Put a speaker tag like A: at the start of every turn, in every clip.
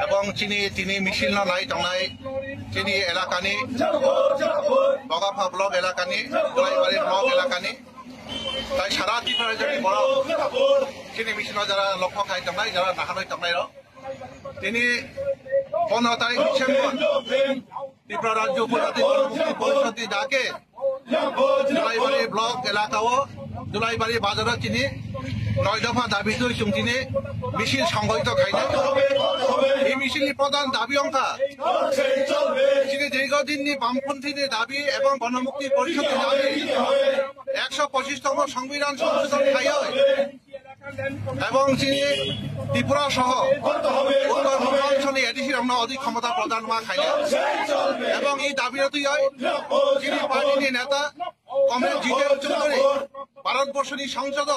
A: এবং চিনি মিছিল নাই তংনাই চিনি এলাকানি বগাফা ব্লক এলাকানি গোলাইবাড়ি ব্লক এলাকানি তাই সারা ত্রিপুরা রাজ্যের বড় চিনি মিছিল যারা লক্ষ্য খাই তংনাই যারা নাহারই তংনাই তিনি 15 তারিখ ডিসেম্বর ত্রিপুরা রাজ্য উপজাতি গণমুক্তি পরিষদ ডাকে গোলাইবাড়ি ব্লক এলাকাও গোলাইবাড়ি বাজার চিনি 9 দফা দাবি চিনি মিছিল সংগঠিত খাইনা এই মিছিলনি প্রধান দাবি অংকা চিনি দীর্ঘদিননি বামপন্থীদের দাবি এবং গণমুক্তি পরিষদের দাবি 125তম সংবিধান সংশোধন খাই এবং চিনি ত্রিপুরা সহ উত্তর পূর্বাঞ্চলে এডিসির আমরা অধিক ক্ষমতা প্রদান মা খাইলে এবং এই দাবিরতি চিনি পার্টির নেতা কমরেড জিতেন্দ্র চৌধুরী ভারতবর্ষের সংসদ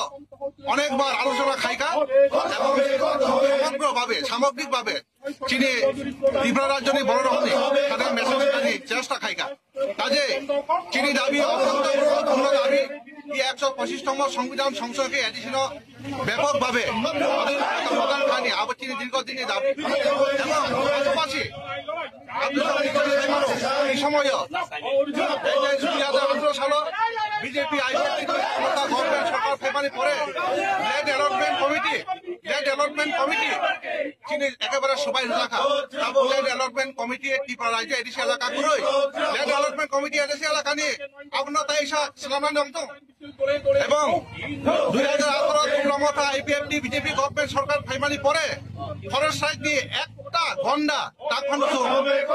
A: অনেকবার আলোচনা খাইকা এবং সমগ্রভাবে সামগ্রিকভাবে চিনি ত্রিপুরা রাজ্যের বড় রকমে তাদের মেসেজ চেষ্টা খাইকা কাজে চিনি দাবি অত্যন্ত গুরুত্বপূর্ণ দাবি এই 125তম সংবিধান সংশোধনকে এডিশন ব্যাপকভাবে প্রদান খায়নি আবার চিনি দীর্ঘদিনের দাবি এবং পাশাপাশি এই সময় 2018 সালে বিজেপি গভর্নমেন্ট সরকার ফেব্রুয়ারি পরে ল্যান্ড অ্যালটমেন্ট কমিটি চিনি একেবারে সবাই রাখা ল্যান্ড অ্যালটমেন্ট কমিটি ত্রিপুরা রাজ্য এডিসি এলাকা গুলোই ল্যান্ড অ্যালটমেন্ট কমিটি এডিসি এলাকা নিয়ে আপনার তাই সালামান জমতম এবং 2018 তুলমতা আইপিএফটি বিজেপি গভর্নমেন্ট সরকার ফেব্রুয়ারি পরে ফরেস্ট সাইড নিয়ে একটা ঘন্টা তাকফান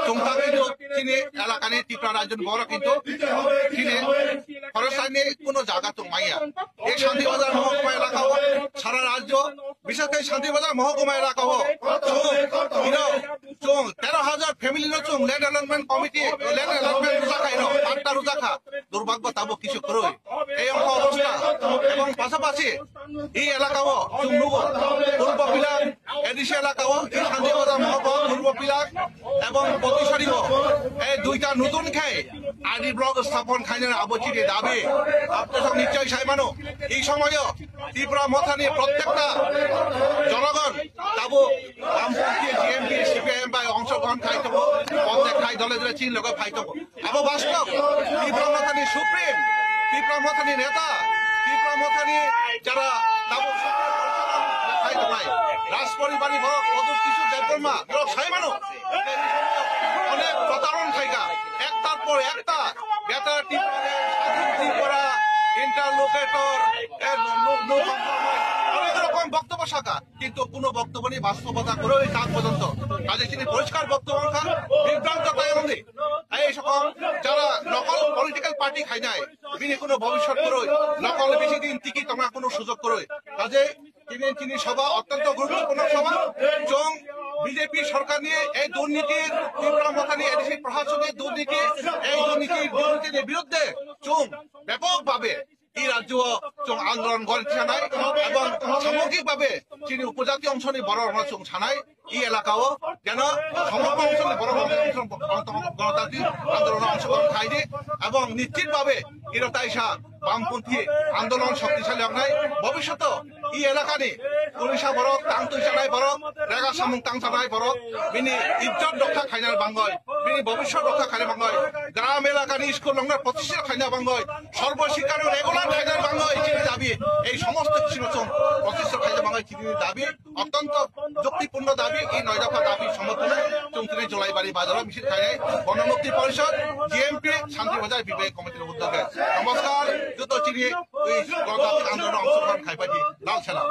A: চুমতাকে চিনি এলাকা নিয়ে ত্রিপুরা রাজ্য বড় কিন্তু চিনি ফরেস্ট সাইড নিয়ে কোনো জায়গা তো মাইয়া এই শান্তিবাজার মহকুমা এলাকা হোক সারা রাজ্য বিশেষ করে শান্তিবাজার মহকুমা এলাকা হোক 13,000 ফ্যামিলি চুং land allotment committee land allotment রোজা খাই আটটা রোজা খা দুর্ভাগ্য তাবো কিছু করো এই অবস্থা এবং পাশাপাশি এই এলাকাও চুমনুগো পূর্ব পিলাক এডিসি এলাকাও এই শান্তিবাজার মহকুমা পূর্ব পিলাক এবং প্রতিশরীও এই দুইটা নতুন খাই আইডি ব্লক স্থাপন খাইনের আবচির দাবি আপনার নিশ্চয় সাইমানো এই সময়ও ত্রিপুরা মথানি প্রত্যেকটা জনগণ তাবো বামপন্থী জিএমপি সিপিআইএম বা অংশগ্রহণ খাইতব প্রত্যেক খাই দলে দলে চীন লোক খাইতব আবো বাস্তব ত্রিপুরা মথানি সুপ্রিম ত্রিপুরা মথানি নেতা ত্রিপুরা মথানি যারা তাবো খাই নাই রাজ পরিবারী বড় পদক কিছু দেববর্মা সাইমানো অনেক প্রতারণ খাইকা একটার পর একটা বেতার ত্রিপুরা ইন্টারলোকেটর অনেক রকম বক্তব্য শাখা কিন্তু কোনো বক্তব্য নেই বাস্তবতা করে ওই কাজ পর্যন্ত কাজে তিনি পরিষ্কার বক্তব্য বিভ্রান্ত তাই এই সকল যারা নকল পলিটিক্যাল পার্টি খাই নাই তিনি কোনো ভবিষ্যৎ করো নকল বেশি দিন টিকি তোমরা কোনো সুযোগ করো কাজে তিনি সভা অত্যন্ত গুরুত্বপূর্ণ সভা এবং বিজেপি সরকার নিয়ে এই দুর্নীতির ত্রিপুরা মথানি এডিসি প্রশাসনের দুর্নীতি এই দুর্নীতির বিরুদ্ধে চুম ব্যাপকভাবে এই রাজ্য আন্দোলন গড়ে ছানায় এবং সামগ্রিকভাবে চিনি উপজাতি অংশ নিয়ে বড় চুং ছানায় এই এলাকাও যেন সমগ্র অংশ বড় গণতান্ত্রিক আন্দোলনে অংশগ্রহণ খাইনি এবং নিশ্চিতভাবে ইরতাইসা বামপন্থী আন্দোলন শক্তিশালী অংশায় ভবিষ্যৎ এই এলাকা নিয়ে উড়িষ্যা বড় তাং তুইসানায় বড় রেগা সামুং তাং সানায় বড় বিনি ইজ্জত রক্ষা খাইনার বাঙ্গয় বিনি ভবিষ্যৎ রক্ষা খাইনা বাঙ্গয় গ্রাম এলাকা নিয়ে স্কুল লঙ্গার প্রতিষ্ঠা খাইনা বাঙ্গয় সর্বশিক্ষার রেগুলার খাইনার বাঙ্গয় চিনি দাবি এই সমস্ত কিছু প্রতিষ্ঠা খাইনা বাঙ্গয় চিনি দাবি অত্যন্ত যুক্তিপূর্ণ দাবি এই 9 দফা দাবি সমর্থনে চুমতিনি জলাইবাড়ি বাজারে মিছিল খাইনায় গণমুক্তি পরিষদ জিএমপি শান্তিবাজার বিবেক কমিটির উদ্যোগে নমস্কার যত চিনি এই গণতান্ত্রিক আন্দোলনে অংশগ্রহণ খাইবাজি লাল সেনা